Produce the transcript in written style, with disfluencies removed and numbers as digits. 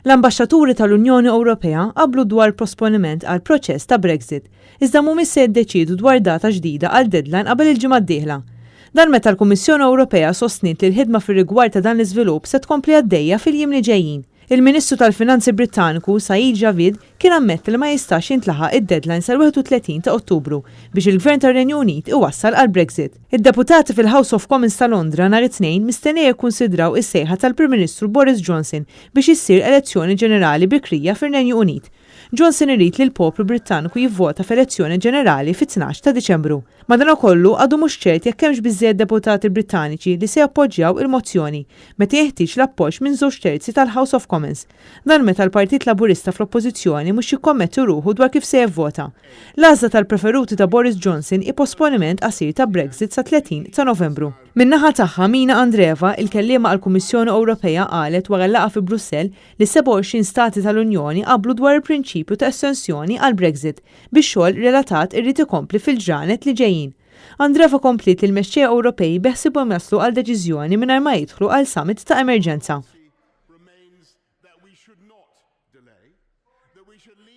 L-ambaxxaturi tal-Unjoni Ewropea qablu dwar posponiment għal proċess ta' Brexit, iżda mhumiex se jiddeċiedu dwar data ġdida għal deadline qabel il-ġimgħa d-dieħla. Dan meta l-Kummissjoni Ewropea sostniet li l-ħidma fir-rigward ta' dan l-iżvilupp se tkompli għaddejja fil-jiem li ġejjin. Il-Ministru tal-Finanzi Brittaniku Sajid Javid kien ammett li ma jistax jintlaħaq id-deadline sal-31 ta' Ottubru biex il-Gvern tar-Renju Unit iwassal għal Brexit. Id-deputati fil-House of Commons ta' Londra nhar it-tnejn mistennija jikkunsidraw is-sejħa tal-Prim Ministru Boris Johnson biex issir elezzjoni ġenerali bikrija fir-Renju Unit. Johnson irid li l-poplu Brittaniku jivvota f'elezzjoni ġenerali fit-12 ta' Diċembru. Madankollu għadu mhux ċert jekk hemmx biżżejjed deputati Brittaniċi li se jappoġġjaw il-mozzjoni meta jeħtieġ l-appoġġ minn 2/3 tal-House of Commons. Dan meta l-Partit Laburista fl-Oppożizzjoni mhux jikkommettu ruħu dwar kif se jivvota. L-għażla tal-preferuti ta' Boris Johnson hi posponiment qasir ta' Brexit sa 30 ta' Novembru. Min-naħa tagħha Mina Andreeva, il-kelliema għall-Kummissjoni Ewropea qalet wara l-laqgħa fi Brussell li 27 stati tal-Unjoni qablu dwar il-prinċipju ta' estensjoni għal Brexit biex xogħol relatat irrid ikompli fil-ġranet li ġejjin. Andreeva komplit il-mexxejja Ewropej beħsibhom jaslu għal deċiżjoni mingħajr ma jidħlu għal summit ta' emerġenza.